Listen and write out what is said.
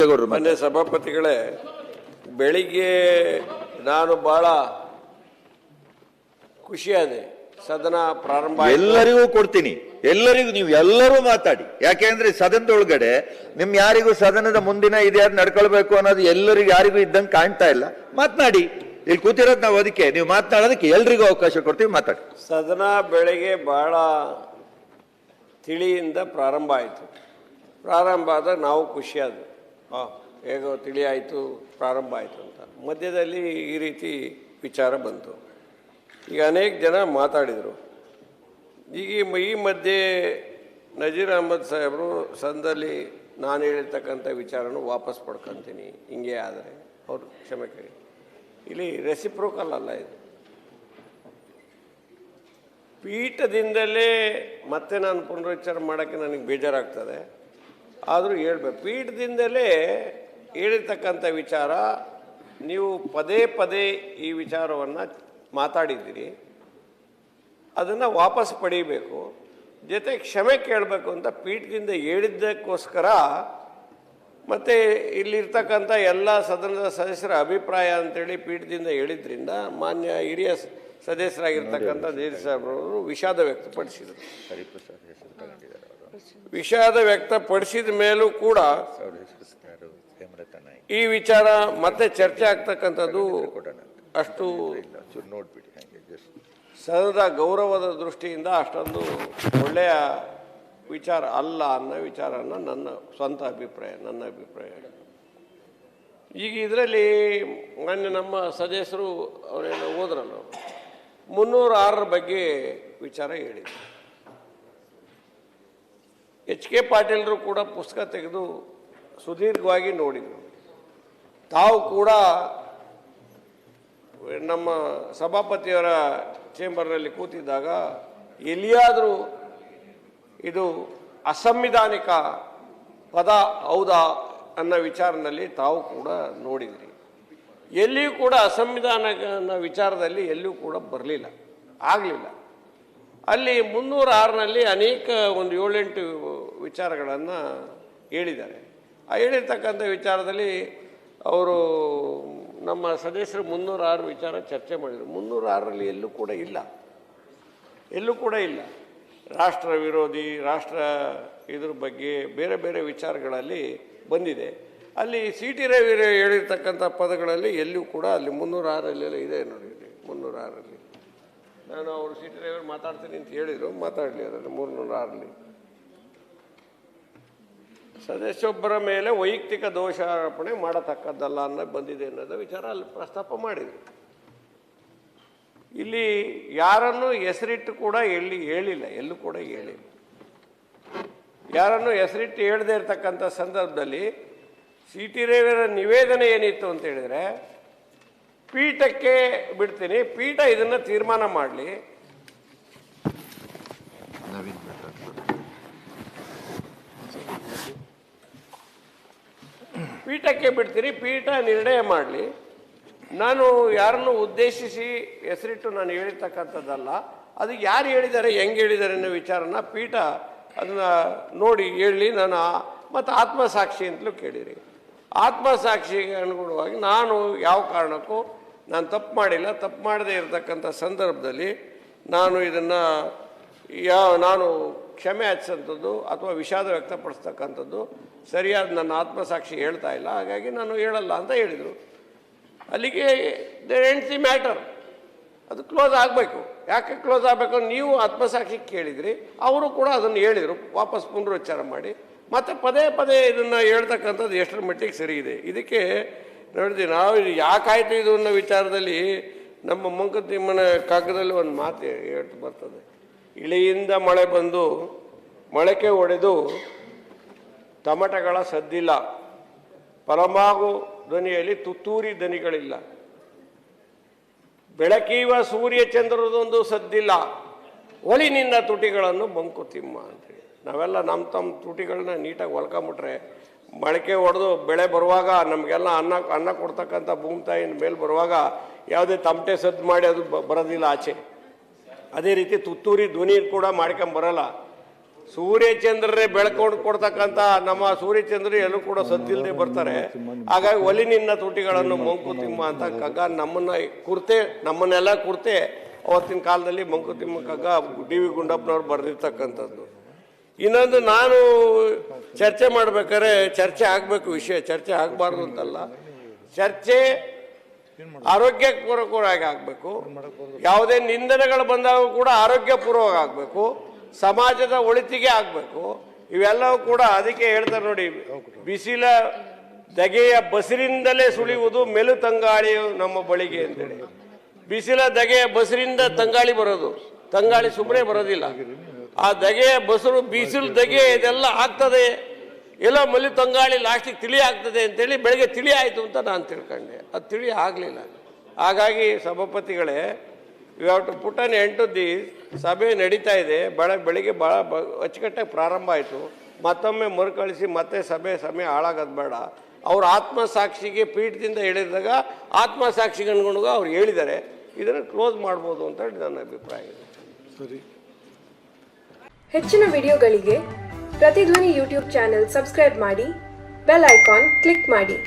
ದೇವೇಗೌಡರು. ಮಾನ್ಯ ಸಭಾಪತಿಗಳೇ, ಬೆಳಿಗ್ಗೆ ನಾನು ಬಹಳ ಖುಷಿಯಾದೆ. ಸದನ ಪ್ರಾರಂಭ ಎಲ್ಲರಿಗೂ ಕೊಡ್ತೀನಿ, ಎಲ್ಲರಿಗೂ ನೀವು ಎಲ್ಲರೂ ಮಾತಾಡಿ. ಯಾಕೆಂದ್ರೆ ಸದನದೊಳಗಡೆ ನಿಮ್ ಯಾರಿಗೂ ಸದನದ ಮುಂದಿನ ಇದ್ಯಾರು ನಡ್ಕೊಳ್ಬೇಕು ಅನ್ನೋದು ಎಲ್ಲರಿಗೂ ಯಾರಿಗೂ ಇದ್ದಂಗೆ ಕಾಣ್ತಾ ಇಲ್ಲ. ಮಾತನಾಡಿ, ಇಲ್ಲಿ ಕೂತಿರೋದು ನಾವು, ಅದಕ್ಕೆ ನೀವು ಮಾತನಾಡೋದಕ್ಕೆ ಎಲ್ರಿಗೂ ಅವಕಾಶ ಕೊಡ್ತೀವಿ, ಮಾತಾಡಿ. ಸದನ ಬೆಳಗ್ಗೆ ಬಹಳ ತಿಳಿಯಿಂದ ಪ್ರಾರಂಭ ಆಯಿತು. ಪ್ರಾರಂಭ ಆದಾಗ ನಾವು ಖುಷಿಯಾದ್ವಿ, ಹೇಗೋ ತಿಳಿ ಆಯಿತು, ಪ್ರಾರಂಭ ಆಯಿತು ಅಂತ. ಮಧ್ಯದಲ್ಲಿ ಈ ರೀತಿ ವಿಚಾರ ಬಂತು. ಈಗ ಅನೇಕ ಜನ ಮಾತಾಡಿದರು. ಈಗ ಈ ಮಧ್ಯೆ ನಜೀರ್ ಅಹಮದ್ ಸಾಹೇಬರು ಸದನದಲ್ಲಿ ನಾನು ಹೇಳಿರ್ತಕ್ಕಂಥ ವಿಚಾರನೂ ವಾಪಸ್ ಪಡ್ಕೊತೀನಿ, ಹಿಂಗೆ ಆದರೆ ಅವರು ಕ್ಷಮೆ ಕೇಳಿ. ಇಲ್ಲಿ ರೆಸಿಪ್ರೋಕಲ್ ಅಲ್ಲ ಇದು. ಪೀಠದಿಂದಲೇ ಮತ್ತೆ ನಾನು ಪುನರುಚ್ಚಾರ ಮಾಡೋಕ್ಕೆ ನನಗೆ ಬೇಜಾರಾಗ್ತದೆ. ಆದರೂ ಹೇಳ್ಬೇಕು, ಪೀಠದಿಂದಲೇ ಹೇಳಿರ್ತಕ್ಕಂಥ ವಿಚಾರ ನೀವು ಪದೇ ಪದೇ ಈ ವಿಚಾರವನ್ನು ಮಾತಾಡಿದ್ದೀರಿ, ಅದನ್ನು ವಾಪಸ್ ಪಡೀಬೇಕು, ಜೊತೆ ಕ್ಷಮೆ ಕೇಳಬೇಕು ಅಂತ ಪೀಠದಿಂದ ಹೇಳಿದ್ದಕ್ಕೋಸ್ಕರ ಮತ್ತು ಇಲ್ಲಿರ್ತಕ್ಕಂಥ ಎಲ್ಲ ಸದನದ ಸದಸ್ಯರ ಅಭಿಪ್ರಾಯ ಅಂತೇಳಿ ಪೀಠದಿಂದ ಹೇಳಿದ್ರಿಂದ ಮಾನ್ಯ ಹಿರಿಯ ಸದಸ್ಯರಾಗಿರ್ತಕ್ಕಂಥ ನಜೀರ್ ಸಾಹೇಬ್ರವರು ವಿಷಾದ ವ್ಯಕ್ತಪಡಿಸಿದರು. ವಿಷಾದ ವ್ಯಕ್ತಪಡಿಸಿದ ಮೇಲೂ ಕೂಡ ಈ ವಿಚಾರ ಮತ್ತೆ ಚರ್ಚೆ ಆಗ್ತಕ್ಕಂಥದ್ದು ಅಷ್ಟು ಸದನದ ಗೌರವದ ದೃಷ್ಟಿಯಿಂದ ಅಷ್ಟೊಂದು ಒಳ್ಳೆಯ ವಿಚಾರ ಅಲ್ಲ ಅನ್ನೋ ವಿಚಾರನ ನನ್ನ ಸ್ವಂತ ಅಭಿಪ್ರಾಯ, ನನ್ನ ಅಭಿಪ್ರಾಯ. ಈಗ ಇದರಲ್ಲಿ ಮಾನ್ಯ ನಮ್ಮ ಸದಸ್ಯರು ಅವರೇನು ಹೋದ್ರಲ್ಲ, 306 ಬಗ್ಗೆ ವಿಚಾರ ಹೇಳಿದರು. HK ಪಾಟೀಲರು ಕೂಡ ಪುಸ್ತಕ ತೆಗೆದು ಸುದೀರ್ಘವಾಗಿ ನೋಡಿದರು. ತಾವು ಕೂಡ ನಮ್ಮ ಸಭಾಪತಿಯವರ ಚೇಂಬರ್ನಲ್ಲಿ ಕೂತಿದ್ದಾಗ ಎಲ್ಲಿಯಾದರೂ ಇದು ಅಸಂವಿಧಾನಿಕ ಪದ ಹೌದಾ ಅನ್ನೋ ವಿಚಾರದಲ್ಲಿ ತಾವು ಕೂಡ ನೋಡಿದ್ರಿ. ಎಲ್ಲಿಯೂ ಕೂಡ ಅಸಂವಿಧಾನ ವಿಚಾರದಲ್ಲಿ ಎಲ್ಲಿಯೂ ಕೂಡ ಬರಲಿಲ್ಲ, ಆಗಲಿಲ್ಲ. ಅಲ್ಲಿ 306ನಲ್ಲಿ ಅನೇಕ ಒಂದು 7-8 ವಿಚಾರಗಳನ್ನು ಹೇಳಿದ್ದಾರೆ. ಆ ಹೇಳಿರ್ತಕ್ಕಂಥ ವಿಚಾರದಲ್ಲಿ ಅವರು ನಮ್ಮ ಸದಸ್ಯರು 306 ವಿಚಾರ ಚರ್ಚೆ ಮಾಡಿದರು. 306ರಲ್ಲಿ ಎಲ್ಲೂ ಕೂಡ ಇಲ್ಲ, ಎಲ್ಲೂ ಕೂಡ ಇಲ್ಲ. ರಾಷ್ಟ್ರ ವಿರೋಧಿ, ರಾಷ್ಟ್ರ ಇದ್ರ ಬಗ್ಗೆ ಬೇರೆ ಬೇರೆ ವಿಚಾರಗಳಲ್ಲಿ ಬಂದಿದೆ. ಅಲ್ಲಿ CT ರವಿ ಹೇಳಿರ್ತಕ್ಕಂಥ ಪದಗಳಲ್ಲಿ ಎಲ್ಲೂ ಕೂಡ ಅಲ್ಲಿ 306ರಲ್ಲೆಲ್ಲ ಇದೆ ನೋಡಿ. 306ರಲ್ಲಿ ನಾನು ಅವರು CT ರವಿ ಮಾತಾಡ್ತೀನಿ ಅಂತ ಹೇಳಿದರು, ಮಾತಾಡಲಿ. ಅದರಲ್ಲಿ 306ರಲ್ಲಿ ಸದಸ್ಯೊಬ್ಬರ ಮೇಲೆ ವೈಯಕ್ತಿಕ ದೋಷಾರೋಪಣೆ ಮಾಡತಕ್ಕದ್ದಲ್ಲ ಅನ್ನೋ ಬಂದಿದೆ ಅನ್ನೋದು ವಿಚಾರ ಅಲ್ಲಿ ಪ್ರಸ್ತಾಪ ಮಾಡಿದರು. ಇಲ್ಲಿ ಯಾರನ್ನು ಹೆಸರಿಟ್ಟು ಕೂಡ ಹೇಳಿಲ್ಲ, ಎಲ್ಲೂ ಕೂಡ ಹೇಳಿಲ್ಲ. ಯಾರನ್ನು ಹೆಸರಿಟ್ಟು ಹೇಳದೇ ಇರತಕ್ಕಂಥ ಸಂದರ್ಭದಲ್ಲಿ CT ರವಿಯವರ ನಿವೇದನೆ ಏನಿತ್ತು ಅಂತ ಹೇಳಿದರೆ, ಪೀಠಕ್ಕೆ ಬಿಡ್ತೀನಿ, ಪೀಠ ಇದನ್ನು ತೀರ್ಮಾನ ಮಾಡಲಿ, ಪೀಠಕ್ಕೆ ಬಿಡ್ತೀನಿ, ಪೀಠ ನಿರ್ಣಯ ಮಾಡಲಿ. ನಾನು ಯಾರನ್ನು ಉದ್ದೇಶಿಸಿ ಹೆಸರಿಟ್ಟು ನಾನು ಹೇಳಿರ್ತಕ್ಕಂಥದ್ದಲ್ಲ. ಅದು ಯಾರು ಹೇಳಿದ್ದಾರೆ, ಹೆಂಗೆ ಹೇಳಿದ್ದಾರೆ ಅನ್ನೋ ವಿಚಾರನ ಪೀಠ ಅದನ್ನು ನೋಡಿ ಹೇಳಲಿ. ನಾನು ಮತ್ತು ಆತ್ಮಸಾಕ್ಷಿ ಅಂತಲೂ ಕೇಳಿರಿ. ಆತ್ಮಸಾಕ್ಷಿಗೆ ಅನುಗುಣವಾಗಿ ನಾನು ಯಾವ ಕಾರಣಕ್ಕೂ ನಾನು ತಪ್ಪು ಮಾಡಿಲ್ಲ, ತಪ್ಪು ಮಾಡದೇ ಇರತಕ್ಕಂಥ ಸಂದರ್ಭದಲ್ಲಿ ನಾನು ಇದನ್ನು ನಾನು ಕ್ಷಮೆ ಹಚ್ಚಂಥದ್ದು ಅಥವಾ ವಿಷಾದ ವ್ಯಕ್ತಪಡಿಸ್ತಕ್ಕಂಥದ್ದು ಸರಿಯಾದ ನನ್ನ ಆತ್ಮಸಾಕ್ಷಿ ಹೇಳ್ತಾ ಇಲ್ಲ, ಹಾಗಾಗಿ ನಾನು ಹೇಳಲ್ಲ ಅಂತ ಹೇಳಿದರು. ಅಲ್ಲಿಗೆ ದೇರ್ ಎಂಡ್ಸ್ ದಿ ಮ್ಯಾಟರ್. ಅದು ಕ್ಲೋಸ್ ಆಗಬೇಕು. ಯಾಕೆ ಕ್ಲೋಸ್ ಆಗಬೇಕು? ನೀವು ಆತ್ಮಸಾಕ್ಷಿ ಕೇಳಿದ್ರಿ, ಅವರು ಕೂಡ ಅದನ್ನು ಹೇಳಿದರು, ವಾಪಸ್ ಪುನರುಚ್ಚಾರ ಮಾಡಿ. ಮತ್ತು ಪದೇ ಪದೇ ಇದನ್ನು ಹೇಳ್ತಕ್ಕಂಥದ್ದು ಎಷ್ಟರ ಮಟ್ಟಿಗೆ ಸರಿ ಇದೆ. ಇದಕ್ಕೆ ನೋಡಿದ್ವಿ ನಾವು, ಇದು ಯಾಕಾಯಿತು ಇದು ಅನ್ನೋ ವಿಚಾರದಲ್ಲಿ ನಮ್ಮ ಮಂಕುತಿಮ್ಮನ ಕಾಗದಲ್ಲಿ ಒಂದು ಮಾತು ಹೇಳ್ತು ಬರ್ತದೆ. ಇಳಿಯಿಂದ ಮಳೆ ಬಂದು ಮೊಳಕೆ ಒಡೆದು ಟಮಟಗಳ ಸದ್ದಿಲ್ಲ, ಪರಮಾಗು ಧ್ವನಿಯಲ್ಲಿ ತುತ್ತೂರಿ ದನಿಗಳಿಲ್ಲ, ಬೆಳಕೀವ ಸೂರ್ಯ ಚಂದ್ರದೊಂದು ಸದ್ದಿಲ್ಲ, ಒಲಿನಿಂದ ತುಟಿಗಳನ್ನು ಮಂಕುತಿಮ್ಮ ಅಂತೇಳಿ. ನಾವೆಲ್ಲ ನಮ್ಮ ತುಟಿಗಳನ್ನ ನೀಟಾಗಿ ಹೊಲ್ಕೊಂಬಿಟ್ರೆ ಮೊಳಕೆ ಹೊಡೆದು ಬೆಳೆ ಬರುವಾಗ ನಮಗೆಲ್ಲ ಅನ್ನ ಕೊಡ್ತಕ್ಕಂಥ ಭೂಮಿ ತಾಯಿನ ಮೇಲೆ ಬರುವಾಗ ಯಾವುದೇ ತಮಟೆ ಸದ್ದು ಮಾಡಿ ಅದು ಬರೋದಿಲ್ಲ ಆಚೆ. ಅದೇ ರೀತಿ ತುತ್ತೂರಿ ಧ್ವನಿ ಕೂಡ ಮಾಡ್ಕೊಂಬರಲ್ಲ. ಸೂರ್ಯಚಂದ್ರರೇ ಬೆಳ್ಕೊಂಡು ಕೊಡ್ತಕ್ಕಂಥ ನಮ್ಮ ಸೂರ್ಯಚಂದ್ರ ಎಲ್ಲೂ ಕೂಡ ಸದ್ದಿಲ್ಲದೆ ಬರ್ತಾರೆ. ಹಾಗಾಗಿ ಒಲಿನಿನ್ನ ತುಟಿಗಳನ್ನು ಮಂಕುತಿಮ್ಮ ಅಂತ ಕಗ್ಗ ನಮ್ಮನ್ನೆಲ್ಲ ಕುರ್ತೆ ಅವತ್ತಿನ ಕಾಲದಲ್ಲಿ ಮಂಕುತಿಮ್ಮ ಕಗ್ಗ ಡಿ ವಿ ಗುಂಡಪ್ಪನವ್ರು ಬರೆದಿರ್ತಕ್ಕಂಥದ್ದು. ಇನ್ನೊಂದು, ನಾನು ಚರ್ಚೆ ಮಾಡ್ಬೇಕಾದ್ರೆ ಚರ್ಚೆ ಆಗಬೇಕು, ವಿಷಯ ಚರ್ಚೆ ಆಗಬಾರ್ದು ಅಂತಲ್ಲ, ಚರ್ಚೆ ಆರೋಗ್ಯಪೂರ್ವಕವಾಗಿ ಆಗಬೇಕು. ಯಾವುದೇ ನಿಂದನೆಗಳು ಬಂದಾಗ ಕೂಡ ಆರೋಗ್ಯಪೂರ್ವಕ ಆಗಬೇಕು, ಸಮಾಜದ ಒಳಿತಿಗೆ ಆಗಬೇಕು. ಇವೆಲ್ಲವೂ ಕೂಡ ಅದಕ್ಕೆ ಹೇಳ್ತಾರೆ ನೋಡಿ, ಬಿಸಿಲ ದಗೆಯ ಬಸಿರಿಂದಲೇ ಸುಳಿಯುವುದು ಮೆಲು ತಂಗಾಳಿಯು ನಮ್ಮ ಬಳಿಗೆ ಅಂತೇಳಿ. ಬಿಸಿಲ ದಗೆಯ ಬಸಿರಿಂದ ತಂಗಾಳಿ ಬರೋದು, ತಂಗಾಳಿ ಸುಮ್ಮನೆ ಬರೋದಿಲ್ಲ. ಆ ದಗೆಯ ಬಸರು ಬಿಸಿಲು ದಗೆ ಇದೆಲ್ಲ ಆಗ್ತದೆ, ಎಲ್ಲ ಮಲಿ ತಂಗಾಳಿ ಲಾಸ್ಟಿಗೆ ತಿಳಿ ಆಗ್ತದೆ ಅಂತೇಳಿ ಬೆಳಗ್ಗೆ ತಿಳಿ ಆಯಿತು ಅಂತ ನಾನು ತಿಳ್ಕೊಂಡೆ. ಅದು ತಿಳಿ ಆಗಲಿಲ್ಲ. ಹಾಗಾಗಿ ಸಭಾಪತಿಗಳೇ, you have to put an end to this. ಸಭೆ ನಡೀತಾ ಇದೆ, ಬೆಳಿಗ್ಗೆ ಭಾಳ ಅಚ್ಚುಕಟ್ಟಾಗಿ ಪ್ರಾರಂಭ ಆಯಿತು. ಮತ್ತೊಮ್ಮೆ ಮರುಕಳಿಸಿ ಮತ್ತೆ ಸಮಯ ಹಾಳಾಗೋದು ಬೇಡ. ಅವ್ರ ಆತ್ಮಸಾಕ್ಷಿಗೆ ಪೀಠದಿಂದ ಹೇಳಿದಾಗ ಆತ್ಮಸಾಕ್ಷಿಗೆ ಅನ್ಕೊಂಡು ಅವ್ರು ಹೇಳಿದ್ದಾರೆ, ಇದನ್ನು ಕ್ಲೋಸ್ ಮಾಡ್ಬೋದು ಅಂತ ಹೇಳಿ ನನ್ನ ಅಭಿಪ್ರಾಯ ಇದೆ. ಸರಿ. ಹೆಚ್ಚಿನ ವಿಡಿಯೋಗಳಿಗೆ ಪ್ರತಿಧ್ವನಿ ಯೂಟ್ಯೂಬ್ ಚಾನೆಲ್ ಸಬ್ಸ್ಕ್ರೈಬ್ ಮಾಡಿ, ಬೆಲ್ ಐಕಾನ್ ಕ್ಲಿಕ್ ಮಾಡಿ.